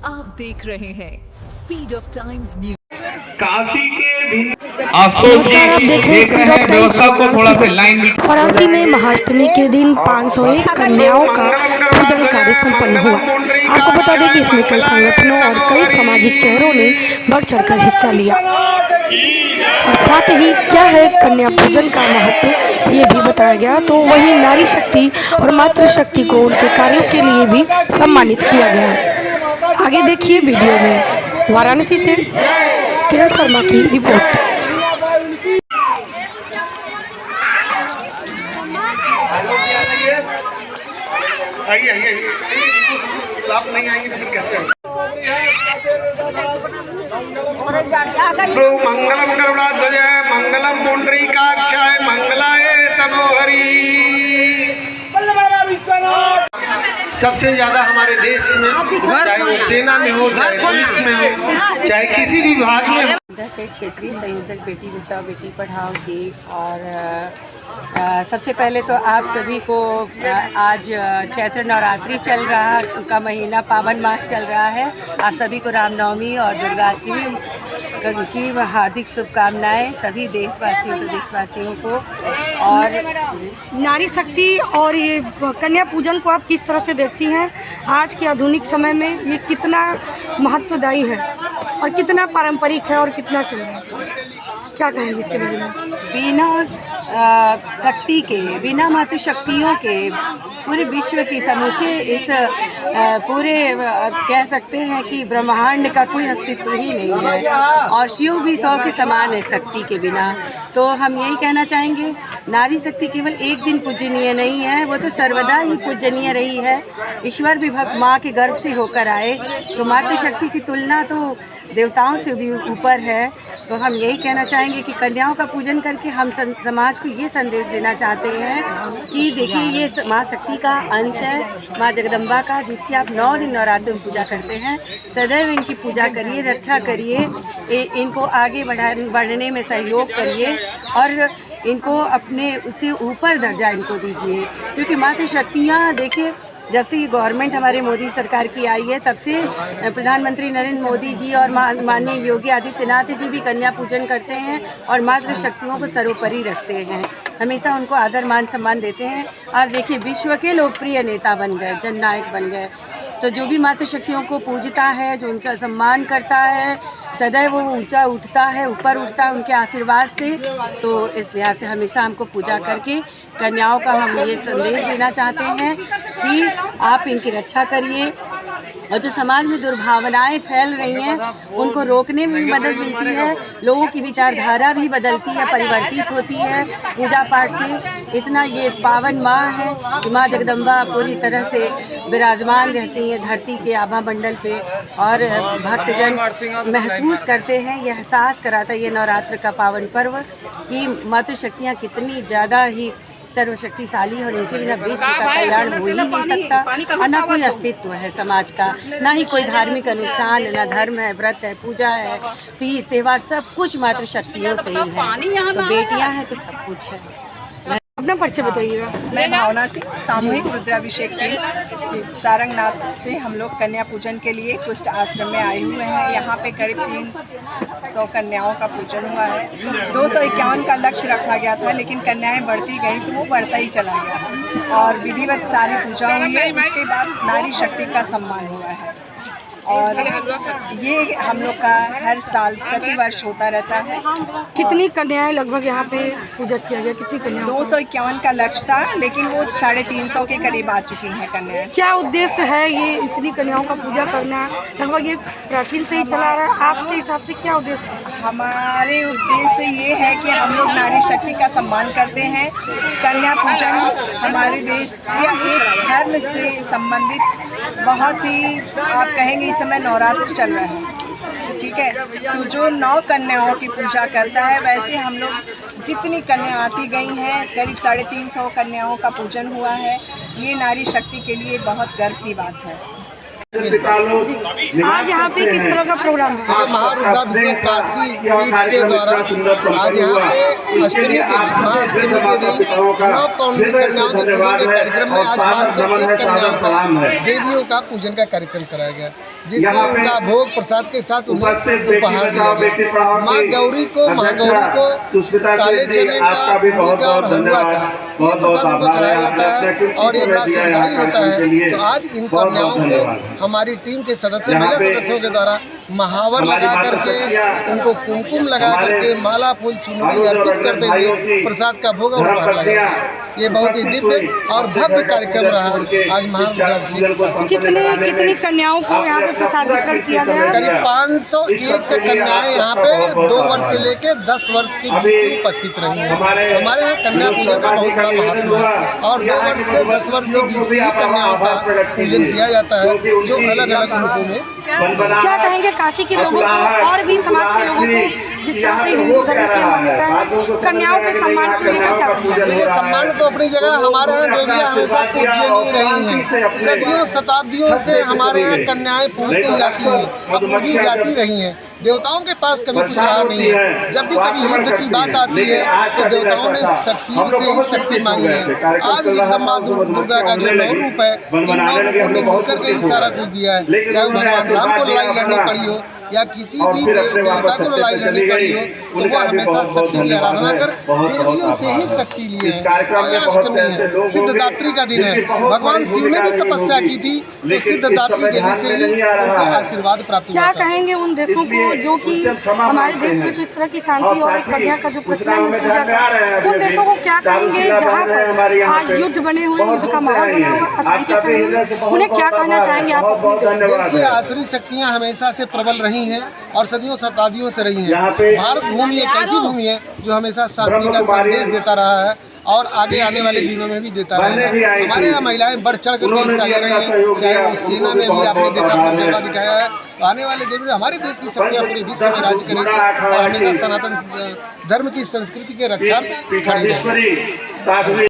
आप देख रहे हैं speed of times news. Kashi के नमस्कार, आप देख रहे हैं स्पीड ऑफ टाइम्स वाराणसी में महाअष्टमी के दिन 501 कन्याओं का पूजन कार्य संपन्न हुआ। आपको बता दें कि इसमें कई संगठनों और कई सामाजिक चेहरों ने बढ़ चढ़कर हिस्सा लिया और साथ ही क्या है कन्या पूजन का महत्व ये भी बताया गया। तो वहीं नारी शक्ति और मातृशक्ति को उनके कार्यों के लिए भी सम्मानित किया गया। आगे देखिए वीडियो में। वाराणसी से किरण शर्मा की रिपोर्ट। आप नहीं आएंगे तो फिर कैसे मंगलम गरुड़ाध्वज मंगलम पुंडरीकाक्षाय मंगलाय तनोहरि। सबसे ज्यादा हमारे देश में, चाहे वो सेना में हो, चाहे पुलिस में हो, चाहे किसी भी विभाग में हो, से क्षेत्रीय संयोजक बेटी बचाओ बेटी पढ़ाओ की। और सबसे पहले तो आप सभी को आज चैत्र नवरात्रि चल रहा का महीना, पावन मास चल रहा है। आप सभी को रामनवमी और दुर्गाष्टमी की हार्दिक शुभकामनाएं सभी देशवासियों प्रदेशवासियों को। और नारी शक्ति और ये कन्या पूजन को आप किस तरह से देखती हैं? आज के आधुनिक समय में ये कितना महत्वदायी है और कितना पारंपरिक है और कितना चल रहा है, क्या कहेंगे इसके बारे में? बिना शक्ति के, बिना मातृशक्तियों के पूरे विश्व की समूचे इस पूरे कह सकते हैं कि ब्रह्मांड का कोई अस्तित्व ही नहीं है। और शिव भी 100 के समान है शक्ति के बिना। तो हम यही कहना चाहेंगे, नारी शक्ति केवल एक दिन पूजनीय नहीं है, वो तो सर्वदा ही पूजनीय रही है। ईश्वर भी माँ के गर्भ से होकर आए, तो मातृशक्ति की तुलना तो देवताओं से भी ऊपर है। तो हम यही कहना चाहेंगे कि कन्याओं का पूजन करके हम समाज को ये संदेश देना चाहते हैं कि देखिए, ये माँ शक्ति का अंश है, माँ जगदम्बा का, जिसकी आप 9 दिन नवरात्र में पूजा करते हैं। सदैव इनकी पूजा करिए, रक्षा करिए, इनको आगे बढ़ने में सहयोग करिए और इनको अपने उससे ऊपर दर्जा इनको दीजिए। क्योंकि मातृशक्तियाँ देखिए, जब से ये गवर्नमेंट हमारे मोदी सरकार की आई है, तब से प्रधानमंत्री नरेंद्र मोदी जी और माननीय योगी आदित्यनाथ जी भी कन्या पूजन करते हैं और मातृशक्तियों को सर्वोपरि रखते हैं। हमेशा उनको आदर मान सम्मान देते हैं। आज देखिए, विश्व के लोकप्रिय नेता बन गए, जननायक बन गए। तो जो भी मातृशक्तियों को पूजता है, जो उनका सम्मान करता है, सदैव वो ऊंचा उठता है, ऊपर उठता है उनके आशीर्वाद से। तो इस लिहाज से हमेशा हमको पूजा करके कन्याओं का हम ये संदेश देना चाहते हैं कि आप इनकी रक्षा करिए। और जो समाज में दुर्भावनाएं फैल रही हैं, उनको रोकने में भी मदद मिलती है। लोगों की विचारधारा भी बदलती है, परिवर्तित होती है पूजा पाठ से। इतना ये पावन माँ है कि माँ जगदम्बा पूरी तरह से विराजमान रहती हैं धरती के आभा मंडल पे। और भक्तजन महसूस करते हैं, यह एहसास कराता है ये नवरात्र का पावन पर्व कि मातृशक्तियाँ कितनी ज़्यादा ही सर्वशक्तिशाली और उनके बिना विश्व का कल्याण हो ही नहीं सकता। और ना कोई अस्तित्व है समाज का, ना ही कोई धार्मिक अनुष्ठान, ना धर्म है, व्रत है, पूजा है, तीज त्योहार, सब कुछ मातृशक्तियों से ही है। तो बेटियां हैं तो सब कुछ है। अपना परिचय बताइएगा। मैं भावना सिंह, सामूहिक रुद्राभिषेक टीम सारंगनाथ से हम लोग कन्या पूजन के लिए कुष्ठ आश्रम में आए हुए हैं। यहाँ पे करीब 300 कन्याओं का पूजन हुआ है। 251 का लक्ष्य रखा गया था, लेकिन कन्याएं बढ़ती गई तो वो बढ़ता ही चला गया और विधिवत सारी पूजा हुई है। उसके बाद नारी शक्ति का सम्मान हुआ है और ये हम लोग का हर साल प्रतिवर्ष होता रहता है। कितनी कन्याएं लगभग यहाँ पे पूजा किया गया? कितनी कन्याएं? 251 का लक्ष्य था, लेकिन वो 350 के करीब आ चुकी हैं कन्याएं। क्या उद्देश्य है ये इतनी कन्याओं का पूजा करना? लगभग ये प्राचीन से ही चला रहा है, आपके हिसाब से क्या उद्देश्य है? हमारे उद्देश्य ये है कि हम लोग नारी शक्ति का सम्मान करते हैं। कन्या पूजन हमारे देश या एक धर्म से संबंधित बहुत ही, आप कहेंगे इस समय नवरात्र चल रहा है, ठीक है, तो जो 9 कन्याओं की पूजा करता है, वैसे हम लोग जितनी कन्या आती गई हैं, करीब 350 कन्याओं का पूजन हुआ है। ये नारी शक्ति के लिए बहुत गर्व की बात है। आज यहाँ पे किस तरह का प्रोग्राम है? महारुद्राभिषेक काशी पीठ के द्वारा आज यहाँ पे अष्टमी के दिन 9 कन्याओं के पूजन के कार्यक्रम में आज 501 कन्याओं का देवियों का पूजन का कार्यक्रम कराया गया, जिसमें उनका भोग प्रसाद के साथ उन्हें उपहार दिया गया। माँ गौरी को काले चने का, भूगा और हलवा का ये प्रसाद उनको चढ़ाया जाता है और ये बड़ा सुविधाई होता है। तो आज इन कन्याओं को हमारी टीम के सदस्य, महिला सदस्यों के द्वारा महावर लगा करके, उनको कुमकुम लगा करके, माला फूल चुनरी अर्पित करते हुए प्रसाद का भोग और उपहार लगाया। ये बहुत ही दिव्य और भव्य कार्यक्रम रहा आज महारुद्राभिषेक। कितनी कन्याओं को यहाँ पे प्रसाद वितरण किया गया? करीब 501 कन्याएं यहाँ पे 2 वर्ष से लेकर 10 वर्ष के बीच में उपस्थित रही हैं। हमारे यहाँ कन्या पूजन का बहुत बड़ा महत्व है और 2 वर्ष से 10 वर्ष के बीच में ही कन्याओं का पूजन किया जाता है, जो अलग अलग रूपों में। क्या कहेंगे काशी के लोगों को और भी समाज के लोगों को, जिस तरह से हिंदू धर्म की मान्यता है, कन्याओं के सम्मान को लेकर क्या कहेंगे? देखिए, सम्मान तो अपनी जगह हमारे यहाँ देवियाँ हमेशा पूजनीय रही हैं। सदियों शताब्दियों से हमारे यहाँ कन्याएं पूजती जाती हैं और पूजी जाती रही हैं। देवताओं के पास कभी कुछ रहा नहीं है। जब भी कभी युद्ध की बात आती है तो देवताओं ने शक्तियों से ही शक्ति मांगी है। आज एकदम माँ दुर्गा का जो 9 रूप है, इन 9 रूपों ने मिलकर के ही सारा कुछ दिया है। चाहे वो भगवान राम को लड़ाई लड़नी पड़ी हो या किसी भी देवता को लड़ाई लड़नी पड़ी हो, तो वो हमेशा शक्ति की आराधना कर देवियों से ही शक्ति लिए है। अष्टमी है, सिद्धदात्री का दिन है। भगवान शिव ने भी तपस्या की थी, तो सिद्धदात्री देवी से ही उनको आशीर्वाद प्राप्त हुआ। क्या कहेंगे उन देशों को जो कि हमारे देश में तो इस तरह की शांति और एक कन्या का जो प्रचलन है पूजा का, उन देशों को क्या कहेंगे जहाँ पर आज युद्ध बने हुए, युद्ध का माहौल बना हुआ, अशांति फैली हुई, उन्हें क्या कहना चाहेंगे आप? देखिए, आसुरी शक्तियाँ हमेशा से प्रबल रही हैं और सदियों शताब्दियों से रही हैं। भारत भूमि एक ऐसी भूमि है जो हमेशा शांति का संदेश देता रहा है और आगे आने वाले दिनों में भी देता रहेगा। हमारे यहाँ महिलाएं बढ़ चढ़ कर हिस्सा ले रही हैं, चाहे वो सेना में भी आपने देखा, अपना जलवा दिखाया है। तो आने वाले दिन में हमारे देश की शक्तियाँ पूरे विश्व में राज करेगी और हमेशा सनातन धर्म की संस्कृति के रक्षार्थ खड़ी रहेगी।